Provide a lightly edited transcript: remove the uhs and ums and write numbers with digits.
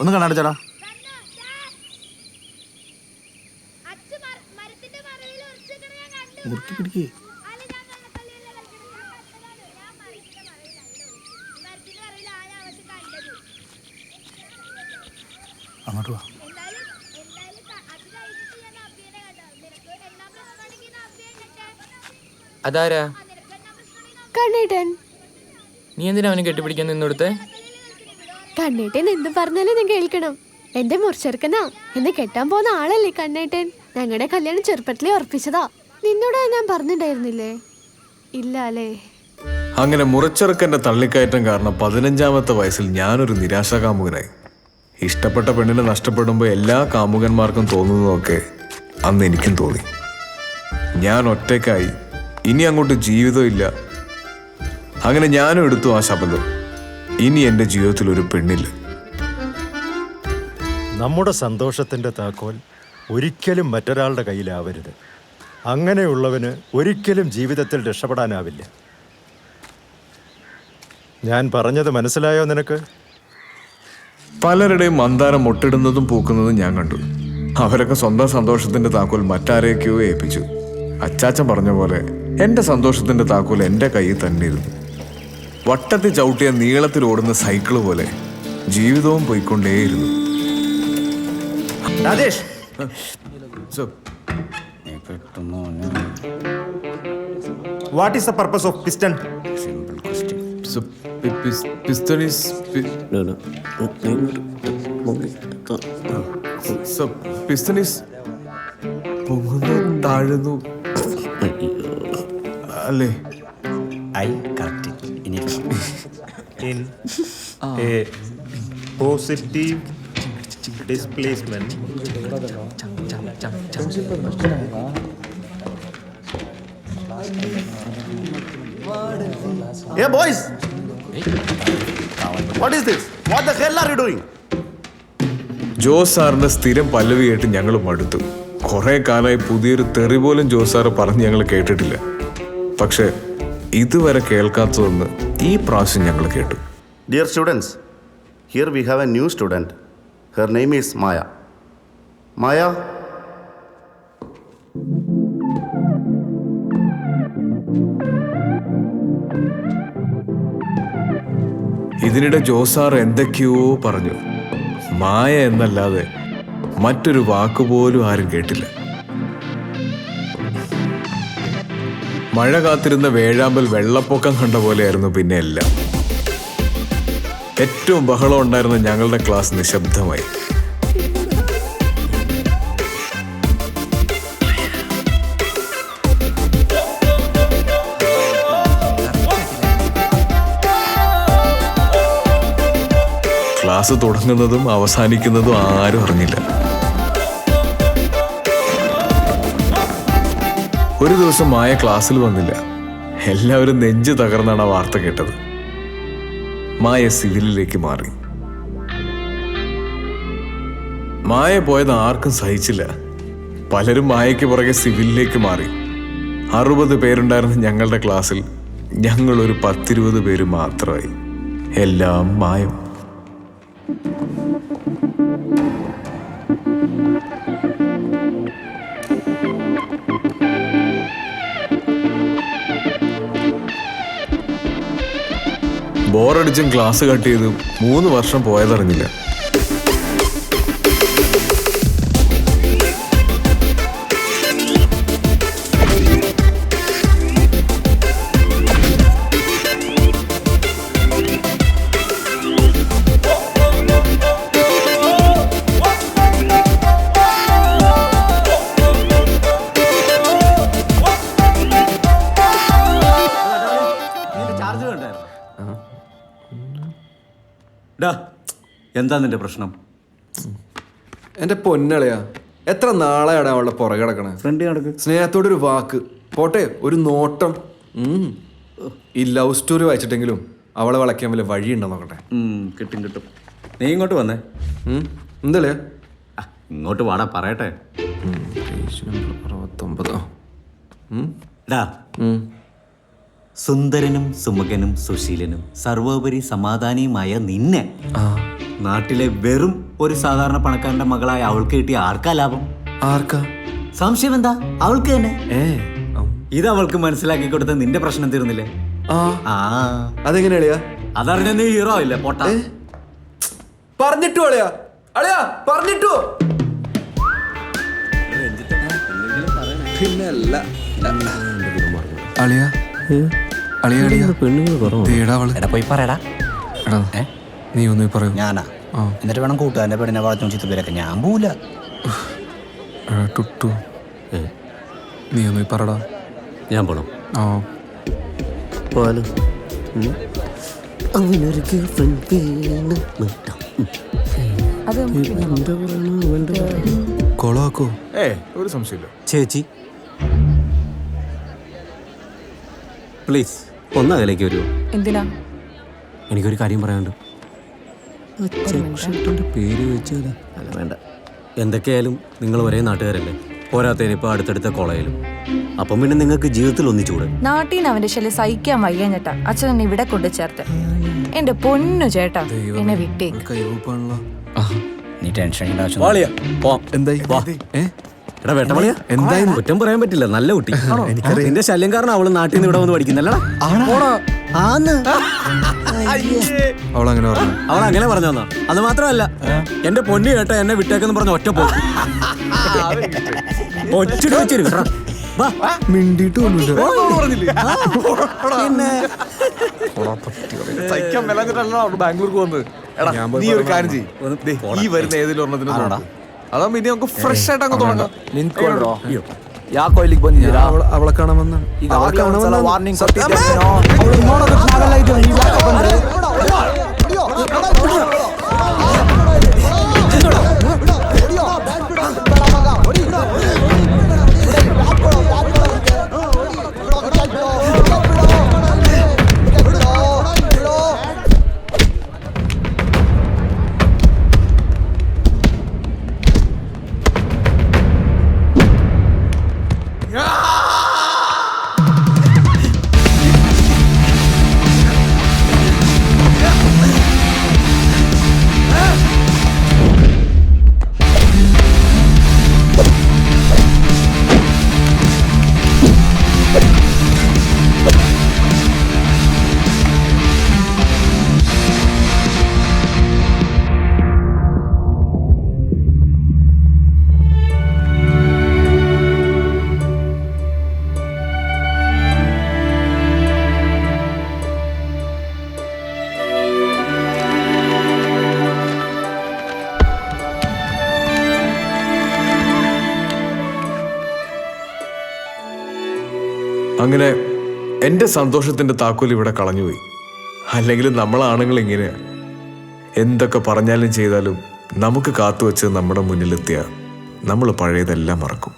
ഒന്ന് കണ്ണടച്ചടാ. മുറുക്കി പിടിക്കേ. അങ്ങോട്ട് വാ. അതാരാ? കണ്ണേട്ടൻ. നീ എന്തിനാ അവനെ കെട്ടിപ്പിടിക്കാൻ നിന്നോടുത്തെ? കണ്ണേട്ടൻ എന്ത് പറഞ്ഞാലും ഞാൻ കേൾക്കണം. എന്റെ മുറിച്ചെറുക്കനാ. എന്നെ കെട്ടാൻ പോകുന്ന ആളല്ലേ കണ്ണേട്ടൻ. ഞങ്ങളുടെ കല്യാണം ചെറുപ്പത്തിലേ ഉറപ്പിച്ചതാ. നിന്നോട് ഞാൻ പറഞ്ഞിട്ടുണ്ടായിരുന്നില്ലേ? ഇല്ല അല്ലേ? അങ്ങനെ മുറച്ചെറുക്കൻ്റെ തള്ളിക്കയറ്റം കാരണം 15-ാമത്തെ വയസ്സിൽ ഞാനൊരു നിരാശാകാമുകനായി. ഇഷ്ടപ്പെട്ട പെണ്ണിനെ നഷ്ടപ്പെടുമ്പോൾ എല്ലാ കാമുകന്മാർക്കും തോന്നുന്നതൊക്കെ അന്ന് എനിക്കും തോന്നി. ഞാൻ ഒറ്റയ്ക്കായി, ഇനി അങ്ങോട്ട് ജീവിതമില്ല. അങ്ങനെ ഞാനും എടുത്തു ആ ശബ്ദം. ഇനി എൻ്റെ ജീവിതത്തിൽ ഒരു പെണ്ണില്ല. നമ്മുടെ സന്തോഷത്തിൻ്റെ താക്കോൽ ഒരിക്കലും മറ്റൊരാളുടെ കയ്യിലാവരുത്. അങ്ങനെയുള്ളവന് ഒരിക്കലും ജീവിതത്തിൽ രക്ഷപ്പെടാനാവില്ല. ഞാൻ പറഞ്ഞത് മനസ്സിലായോ നിനക്ക്? പലരുടെയും മന്ദാരം മുട്ടിടുന്നതും പൂക്കുന്നതും ഞാൻ കണ്ടു. അവരൊക്കെ സ്വന്തം സന്തോഷത്തിൻ്റെ താക്കോൽ മറ്റാരെയൊക്കെയോ ഏൽപ്പിച്ചു. അച്ചാച്ചൻ പറഞ്ഞ പോലെ എൻ്റെ സന്തോഷത്തിൻ്റെ താക്കോൽ എൻ്റെ കയ്യിൽ തന്നെ ഇരുന്നു. വട്ടത്തിൽ ചവിട്ടിയ നീളത്തിൽ ഓടുന്ന സൈക്കിള് പോലെ ജീവിതവും പോയിക്കൊണ്ടേയിരുന്നു. Rajesh, what is the purpose of piston? Simple question. So, piston is... No. So, piston is... പൊങ്ങുന്നു താഴുന്നു അല്ലേ? I correct it. In a positive displacement. Hey boys, what is this? What the hell are you doing? Jose സാറിന്റെ സ്ഥിരം പല്ലവി കേട്ട് ഞങ്ങൾ മടുത്തു. കുറെ കാലമായി പുതിയൊരു തെറി പോലും ജോസ് സാറ് പറഞ്ഞ് ഞങ്ങൾ കേട്ടിട്ടില്ല. പക്ഷെ ഇതുവരെ കേൾക്കാത്തതൊന്ന് ഈ പ്രാവശ്യം ഞങ്ങൾ കേട്ടു. Dear students, here we have a new student. Her name is Maya. Maya. ഇതിനിടെ ജോസ് സാർ എന്തൊക്കെയോ പറഞ്ഞു. മായ എന്നല്ലാതെ മറ്റൊരു വാക്കുപോലും ആരും കേട്ടില്ല. മഴ കാത്തിരുന്ന വേഴാമ്പൽ വെള്ളപ്പൊക്കം കണ്ട പോലെയായിരുന്നു പിന്നെ എല്ലാം. ഏറ്റവും ബഹളം ഉണ്ടായിരുന്ന ഞങ്ങളുടെ ക്ലാസ് നിശബ്ദമായി. ക്ലാസ് തുടങ്ങുന്നതും അവസാനിക്കുന്നതും ആരും അറിഞ്ഞില്ല. ഒരു ദിവസം മായ ക്ലാസ്സിൽ വന്നില്ല. എല്ലാവരും നെഞ്ച് തകർന്നാണ് ആ വാർത്ത കേട്ടത്. മായ സിവിലിലേക്ക് മാറി. മായ പോയത് ആർക്കും സഹിച്ചില്ല. പലരും മായയ്ക്ക് പുറകെ സിവിലിലേക്ക് മാറി. 60 പേരുണ്ടായിരുന്ന ഞങ്ങളുടെ ക്ലാസ്സിൽ ഞങ്ങളൊരു 10-20 പേര് മാത്രമായി. എല്ലാം മായം. ബോറടിച്ചും ക്ലാസ് കട്ട് ചെയ്തും 3 വർഷം പോയതറിഞ്ഞില്ല. എന്താ നിന്റെ പ്രശ്നം? എൻ്റെ പൊന്നളയാ, എത്ര നാളെയാണ് അവളുടെ പുറകെ കിടക്കണേ. ഫ്രണ്ട് നടക്ക്. സ്നേഹത്തോടൊരു വാക്ക് പോട്ടെ, ഒരു നോട്ടം. ഈ ലവ് സ്റ്റോറി വായിച്ചിട്ടെങ്കിലും അവളെ വളയ്ക്കാൻ വല്ല വഴിയുണ്ടോ നോക്കട്ടെ. കിട്ടും. നീ ഇങ്ങോട്ട് വന്നേ. എന്തല്ലേ? ഇങ്ങോട്ട് വാടാ, പറയട്ടെ. 69. സുന്ദരനും സുമുഖനും സുശീലനും സർവോപരി സമാധാനിയുമായ നിന്നെ നാട്ടിലെ വെറും ഒരു സാധാരണ പണക്കാരന്റെ മകളായ അവൾക്ക് കിട്ടിയ ആർക്കാ ലാഭം? ആർക്കാ? സംശയം എന്താ? അവൾക്ക് തന്നെ. ഏ ഇത് അവൾക്ക് മനസ്സിലാക്കി കൊടുത്ത നിന്റെ പ്രശ്നം തീർന്നില്ലേ? ആ ആ അതെങ്ങനെ അളിയാ? അതറിഞ്ഞ നീ ഹീറോ ഇല്ലേ പൊട്ടാ? പറഞ്ഞിട്ടു അളിയാ, അളിയാ പറഞ്ഞിട്ടു. പിന്നല്ല അളിയാ, അളിയാ അളിയാ തേടാ അവള്. എടാ പോയി പറയടാ. എടാ നീ ഒന്ന് പറയൂ. ഞാനാ? എന്നിട്ട് വേണം കൂട്ടുകാരൻ്റെ പെണ്ണിനെ വളർത്തും ചിത്തപ്പേരൊക്കെ. ഞാൻ പോവില്ല. എടാ ടുട്ടു, നീ ഒന്ന് പറടാ. ഞാൻ പോണം. ആ പോലും അവനൊരു ഗേൾഫ്രണ്ട് കൊളാക്കോ? ഒരു സംശയമില്ല. ചേച്ചി പ്ലീസ് ഒന്ന് അകലേക്ക് വരുമോ? എന്തിനാ? എനിക്കൊരു കാര്യം പറയാനുണ്ട്. പേര് വെച്ചല്ല, അല്ല വേണ്ട. എന്തൊക്കെയായാലും നിങ്ങൾ ഒരേ നാട്ടുകാരല്ലേ, പോരാത്തതിന് ഇപ്പോൾ അടുത്തടുത്ത കോളേജിലും. അപ്പം പിന്നെ നിങ്ങൾക്ക് ജീവിതത്തിൽ ഒന്നിച്ചൂടെ? നാട്ടിൽ നിന്ന് അവന്റെ ശല്യം സഹിക്കാൻ വയ്യാഞ്ഞിട്ടാ അച്ഛൻ എന്നെ ഇവിടെ കൊണ്ടു ചേർത്ത്. എന്റെ പൊന്നു ചേട്ടാ, എന്നെ വിട്ടേ. കൈവപ്പാണല്ലോ. നീ ടെൻഷൻ എന്തായി? എടാ വേട്ടമളിയാ, എന്തായാലും കുറ്റം പറയാൻ പറ്റില്ല. നല്ല കുട്ടി. നിന്റെ ശല്യം കാരണം അവള് നാട്ടിൽ നിന്ന് ഇവിടെ വന്ന് പഠിക്കുന്നല്ലടാ. അവളങ്ങനെ പറഞ്ഞു. അവൾ അങ്ങനെ പറഞ്ഞാ? അത് മാത്രമല്ല, എന്റെ പൊന്നു കേട്ട എന്നെ വിട്ടേക്കെന്ന് പറഞ്ഞ ഒറ്റ പോകും. ബാംഗ്ലൂർക്ക് വന്നത്. നീ ഒരു കാര്യം ചെയ്യ്, ഈ വരുന്ന ഏതെങ്കിലും ഒരെണ്ണത്തിന് അതാ പിന്നെ നമുക്ക് ഫ്രഷ് ആയിട്ട് അങ്ങ് തുടങ്ങാം. അവളെ കാണാമെന്നാണ്. അങ്ങനെ എൻ്റെ സന്തോഷത്തിൻ്റെ താക്കോൽ ഇവിടെ കളഞ്ഞുപോയി. അല്ലെങ്കിൽ നമ്മളാണുങ്ങൾ ഇങ്ങനെയാ, എന്തൊക്കെ പറഞ്ഞാലും ചെയ്താലും നമുക്ക് കാത്തുവെച്ച് നമ്മുടെ മുന്നിലെത്തിയ നമ്മൾ പഴയതെല്ലാം മറക്കും.